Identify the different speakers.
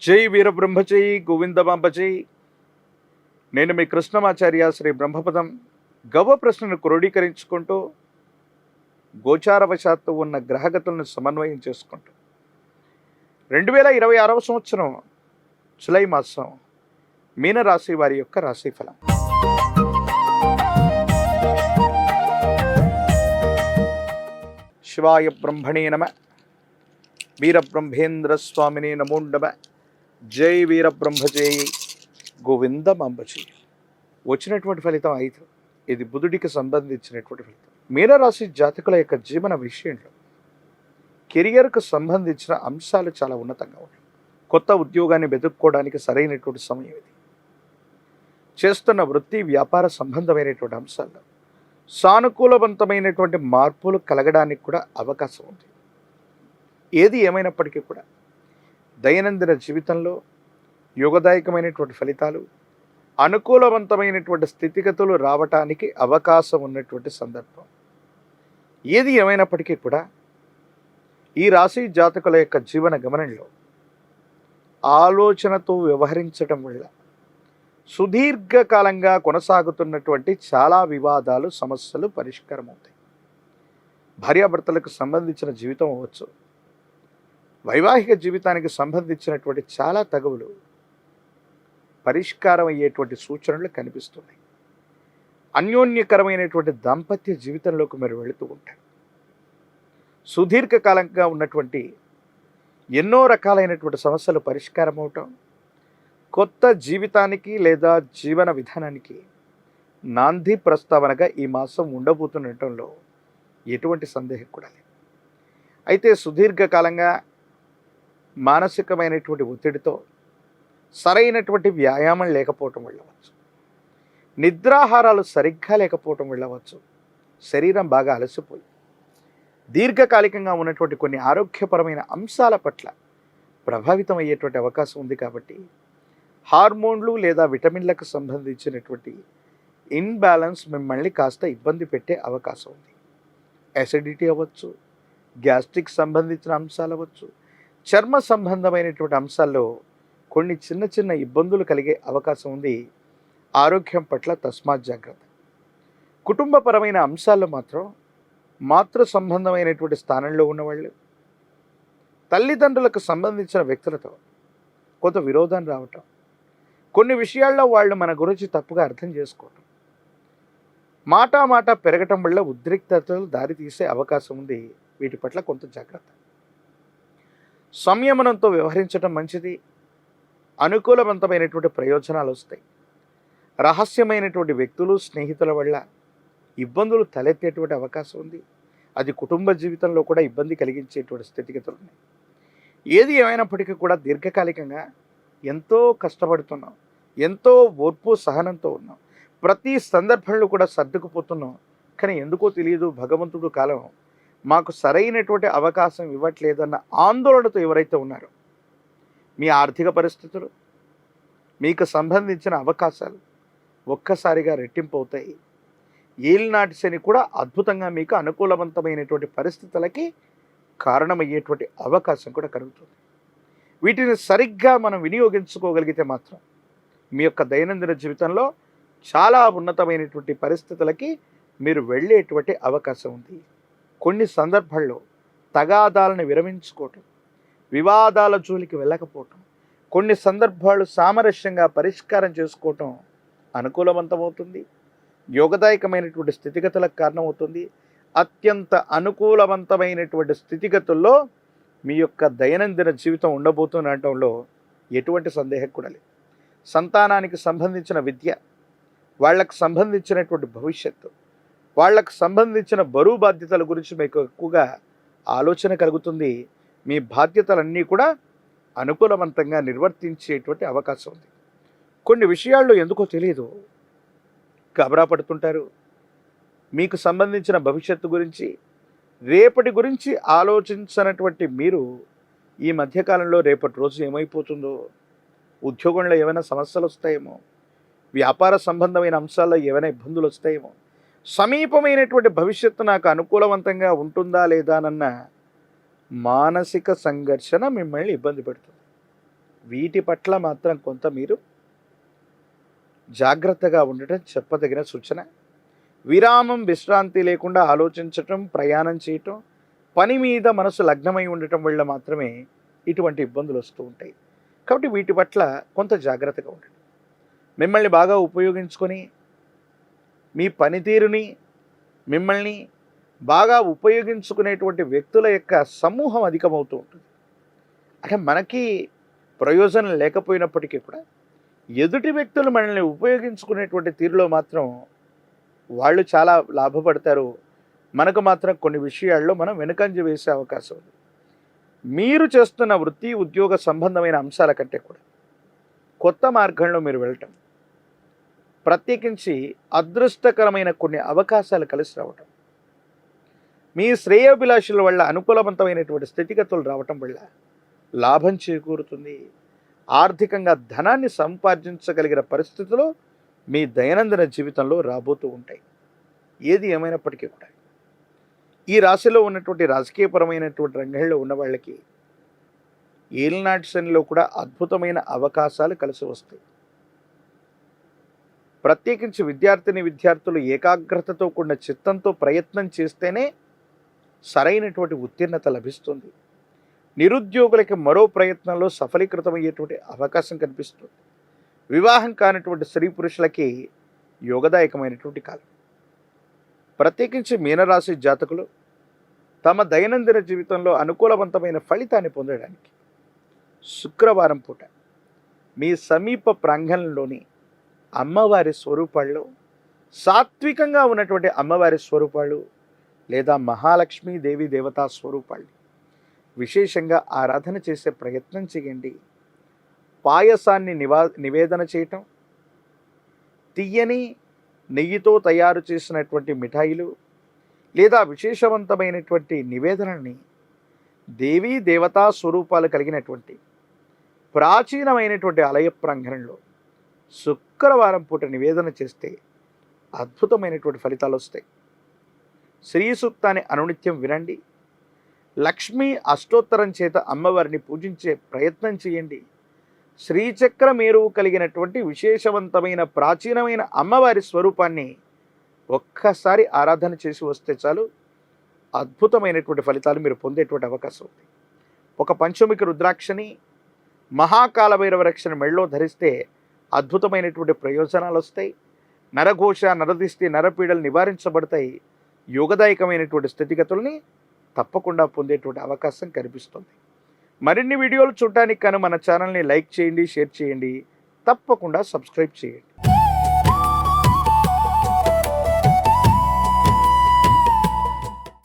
Speaker 1: జై వీరబ్రహ్మజై గోవిందమాంబజై. నేను మీ కృష్ణమాచార్య శ్రీ బ్రహ్మపదం. గవ్వ ప్రశ్నను క్రోడీకరించుకుంటూ గోచారవశాత్తు ఉన్న గ్రహగతులను సమన్వయం చేసుకుంటూ 2026 సంవత్సరం జులై మాసం మీనరాశి వారి యొక్క రాశిఫలం. శివాయ బ్రహ్మణే నమ. వీరబ్రహ్మేంద్ర స్వామిని నమో నమ. జై వీరబ్రహ్మజై గోవిందమాంబజై. వచ్చినటువంటి ఫలితం 5. ఇది బుధుడికి సంబంధించినటువంటి ఫలితం. మీనరాశి జాతకుల యొక్క జీవన విషయంలో కెరియర్కు సంబంధించిన అంశాలు చాలా ఉన్నతంగా ఉన్నాయి. కొత్త ఉద్యోగాన్ని వెతుక్కోవడానికి సరైనటువంటి సమయం ఇది. చేస్తున్న వృత్తి వ్యాపార సంబంధమైనటువంటి అంశాల్లో సానుకూలవంతమైనటువంటి మార్పులు కలగడానికి కూడా అవకాశం ఉంది. ఏది ఏమైనప్పటికీ కూడా దైనందిన జీవితంలో యోగదాయకమైనటువంటి ఫలితాలు, అనుకూలవంతమైనటువంటి స్థితిగతులు రావటానికి అవకాశం ఉన్నటువంటి సందర్భం. ఏది ఏమైనప్పటికీ కూడా ఈ రాశి జాతకుల యొక్క జీవన గమనంలో ఆలోచనతో వ్యవహరించడం వల్ల సుదీర్ఘకాలంగా కొనసాగుతున్నటువంటి చాలా వివాదాలు, సమస్యలు పరిష్కారం అవుతాయి. భార్యాభర్తలకు సంబంధించిన జీవితం అవ్వచ్చు, వైవాహిక జీవితానికి సంబంధించినటువంటి చాలా తగువులు పరిష్కారం అయ్యేటువంటి సూచనలు కనిపిస్తున్నాయి. అన్యోన్యకరమైనటువంటి దాంపత్య జీవితంలోకి మీరు వెళుతూ ఉంటారు. సుదీర్ఘకాలంగా ఉన్నటువంటి ఎన్నో రకాలైనటువంటి సమస్యలు పరిష్కారం అవటం, కొత్త జీవితానికి లేదా జీవన విధానానికి నాంది ప్రస్తావనగా ఈ మాసం ఉండబోతుండటంలో ఎటువంటి సందేహం కూడా లేదు. అయితే సుదీర్ఘకాలంగా మానసికమైనటువంటి ఒత్తిడితో సరైనటువంటి వ్యాయామం లేకపోవటం వెళ్ళవచ్చు, నిద్రాహారాలు సరిగ్గా లేకపోవటం వెళ్ళవచ్చు, శరీరం బాగా అలసిపోయి దీర్ఘకాలికంగా ఉన్నటువంటి కొన్ని ఆరోగ్యపరమైన అంశాల పట్ల ప్రభావితం అయ్యేటువంటి అవకాశం ఉంది. కాబట్టి హార్మోన్లు లేదా విటమిన్లకు సంబంధించినటువంటి ఇన్బ్యాలెన్స్ మిమ్మల్ని కాస్త ఇబ్బంది పెట్టే అవకాశం ఉంది. యాసిడిటీ అవ్వచ్చు, గ్యాస్ట్రిక్ సంబంధించిన అంశాలు అవ్వచ్చు, చర్మ సంబంధమైనటువంటి అంశాల్లో కొన్ని చిన్న చిన్న ఇబ్బందులు కలిగే అవకాశం ఉంది. ఆరోగ్యం పట్ల తస్మాత్ జాగ్రత్త. కుటుంబపరమైన అంశాల్లో మాత్రం మాతృ సంబంధమైనటువంటి స్థానంలో ఉన్నవాళ్ళు, తల్లిదండ్రులకు సంబంధించిన వ్యక్తులతో కొంత విరోధం రావటం, కొన్ని విషయాల్లో వాళ్ళు మన గురించి తప్పుగా అర్థం చేసుకోవటం, మాట పెరగటం వల్ల ఉద్రిక్తతలు దారితీసే అవకాశం ఉంది. వీటి పట్ల కొంత జాగ్రత్త. సంయమనంతో వ్యవహరించడం మంచిది. అనుకూలవంతమైనటువంటి ప్రయోజనాలు వస్తాయి. రహస్యమైనటువంటి వ్యక్తులు, స్నేహితుల వల్ల ఇబ్బందులు తలెత్తేటువంటి అవకాశం ఉంది. అది కుటుంబ జీవితంలో కూడా ఇబ్బంది కలిగించేటువంటి స్థితిగతులు ఉన్నాయి. ఏది ఏమైనప్పటికీ కూడా దీర్ఘకాలికంగా ఎంతో కష్టపడుతున్నాం, ఎంతో ఓర్పు సహనంతో ఉన్నాం, ప్రతి సందర్భంలో కూడా సర్దుకుపోతున్నాం. కానీ ఎందుకో తెలియదు, భగవంతుడు కాలం మాకు సరైనటువంటి అవకాశం ఇవ్వట్లేదన్న ఆందోళనతో ఎవరైతే ఉన్నారో, మీ ఆర్థిక పరిస్థితులు, మీకు సంబంధించిన అవకాశాలు ఒక్కసారిగా రెట్టింపు అవుతాయి. ఏలినాటి శని కూడా అద్భుతంగా మీకు అనుకూలవంతమైనటువంటి పరిస్థితులకి కారణమయ్యేటువంటి అవకాశం కూడా కలుగుతుంది. వీటిని సరిగ్గా మనం వినియోగించుకోగలిగితే మాత్రం మీ యొక్క దైనందిన జీవితంలో చాలా ఉన్నతమైనటువంటి పరిస్థితులకి మీరు వెళ్ళేటువంటి అవకాశం ఉంది. కొన్ని సందర్భాల్లో తగాదాలను విరమించుకోవటం, వివాదాల జోలికి వెళ్ళకపోవటం, కొన్ని సందర్భాలు సామరస్యంగా పరిష్కారం చేసుకోవటం అనుకూలవంతమవుతుంది. యోగదాయకమైనటువంటి స్థితిగతులకు కారణమవుతుంది. అత్యంత అనుకూలవంతమైనటువంటి స్థితిగతుల్లో మీ యొక్క దైనందిన జీవితం ఉండబోతుండటంలో ఎటువంటి సందేహం కూడా లేదు. సంతానానికి సంబంధించిన విద్య, వాళ్ళకు సంబంధించినటువంటి భవిష్యత్తు, వాళ్ళకు సంబంధించిన బరువు బాధ్యతల గురించి మీకు ఎక్కువగా ఆలోచన కలుగుతుంది. మీ బాధ్యతలన్నీ కూడా అనుకూలవంతంగా నిర్వర్తించేటువంటి అవకాశం ఉంది. కొన్ని విషయాల్లో ఎందుకో తెలియదు గాబరా పడుతుంటారు. మీకు సంబంధించిన భవిష్యత్తు గురించి, రేపటి గురించి ఆలోచించినటువంటి మీరు ఈ మధ్యకాలంలో రేపటి రోజు ఏమైపోతుందో, ఉద్యోగంలో ఏమైనా సమస్యలు వస్తాయేమో, వ్యాపార సంబంధమైన అంశాల్లో ఏమైనా ఇబ్బందులు వస్తాయేమో, సమీపమైనటువంటి భవిష్యత్తు నాకు అనుకూలవంతంగా ఉంటుందా లేదా అన్న మానసిక సంఘర్షణ మిమ్మల్ని ఇబ్బంది పెడుతుంది. వీటి పట్ల మాత్రం కొంత మీరు జాగ్రత్తగా ఉండటం చెప్పదగిన సూచన. విరామం, విశ్రాంతి లేకుండా ఆలోచించటం, ప్రయాణం చేయటం, పని మీద మనసు లగ్నమై ఉండటం వల్ల మాత్రమే ఇటువంటి ఇబ్బందులు వస్తూ ఉంటాయి. కాబట్టి వీటి పట్ల కొంత జాగ్రత్తగా ఉండండి. మిమ్మల్ని బాగా ఉపయోగించుకొని మీ పనితీరుని, మిమ్మల్ని బాగా ఉపయోగించుకునేటువంటి వ్యక్తుల యొక్క సమూహం అధికమవుతూ ఉంటుంది. అంటే మనకి ప్రయోజనం లేకపోయినప్పటికీ కూడా ఎదుటి వ్యక్తులు మనల్ని ఉపయోగించుకునేటువంటి తీరులో మాత్రం వాళ్ళు చాలా లాభపడతారు. మనకు మాత్రం కొన్ని విషయాల్లో మనం వెనుకంజ వేసే అవకాశం ఉంది. మీరు చేస్తున్న వృత్తి, ఉద్యోగ సంబంధమైన అంశాల కంటే కూడా కొత్త మార్గంలో మీరు వెళ్ళటం, ప్రత్యేకించి అదృష్టకరమైన కొన్ని అవకాశాలు కలిసి రావటం, మీ శ్రేయోభిలాషుల వల్ల అనుకూలవంతమైనటువంటి స్థితిగతులు రావటం వల్ల లాభం చేకూరుతుంది. ఆర్థికంగా ధనాన్ని సంపాదించగలిగిన పరిస్థితులు మీ దైనందిన జీవితంలో రాబోతూ ఉంటాయి. ఏది ఏమైనప్పటికీ కూడా ఈ రాశిలో ఉన్నటువంటి రాజకీయపరమైనటువంటి రంగంలో ఉన్న వాళ్ళకి ఏలినాటి శనిలో కూడా అద్భుతమైన అవకాశాలు కలిసి వస్తాయి. ప్రత్యేకించి విద్యార్థులు ఏకాగ్రతతో కూడిన చిత్తంతో ప్రయత్నం చేస్తేనే సరైనటువంటి ఉత్తీర్ణత లభిస్తుంది. నిరుద్యోగులకి మరో ప్రయత్నంలో సఫలీకృతమయ్యేటువంటి అవకాశం కనిపిస్తుంది. వివాహం కానటువంటి స్త్రీ పురుషులకి యోగదాయకమైనటువంటి కాలం. ప్రత్యేకించి మీనరాశి జాతకులు తమ దైనందిన జీవితంలో అనుకూలవంతమైన ఫలితాన్ని పొందడానికి శుక్రవారం పూట మీ సమీప ప్రాంగణంలోని అమ్మవారి స్వరూపాల్లో సాత్వికంగా ఉన్నటువంటి అమ్మవారి స్వరూపాలు లేదా మహాలక్ష్మీ దేవి దేవతా స్వరూపాలు విశేషంగా ఆరాధన చేసే ప్రయత్నం చేయండి. పాయసాన్ని నివేదన చేయటం, తియ్యని నెయ్యితో తయారు చేసినటువంటి మిఠాయిలు లేదా విశేషవంతమైనటువంటి నివేదనని దేవీ దేవతా స్వరూపాలు కలిగినటువంటి ప్రాచీనమైనటువంటి ఆలయ ప్రాంగణంలో శుక్రవారం పూట నివేదన చేస్తే అద్భుతమైనటువంటి ఫలితాలు వస్తాయి. శ్రీ సూక్తాన్ని అనునిత్యం వినండి. లక్ష్మీ అష్టోత్తరం చేత అమ్మవారిని పూజించే ప్రయత్నం చేయండి. శ్రీచక్ర మేరువు కలిగినటువంటి విశేషవంతమైన ప్రాచీనమైన అమ్మవారి స్వరూపాన్ని ఒక్కసారి ఆరాధన చేసి వస్తే చాలు, అద్భుతమైనటువంటి ఫలితాలు మీరు పొందేటువంటి అవకాశం ఉంది. ఒక పంచముఖి రుద్రాక్షని, మహాకాలభైరవ రక్షణ మెళ్ళలో ధరిస్తే అద్భుతమైనటువంటి ప్రయోజనాలు వస్తాయి. నరఘోష, నరదిష్టి, నరపీడలు నివారించబడతాయి. యోగదాయకమైనటువంటి స్థితిగతుల్ని తప్పకుండా పొందేటువంటి అవకాశం కనిపిస్తుంది. మరిన్ని వీడియోలు చూడటానికి కానీ మన ఛానల్ని లైక్ చేయండి, షేర్ చేయండి, తప్పకుండా సబ్స్క్రైబ్ చేయండి.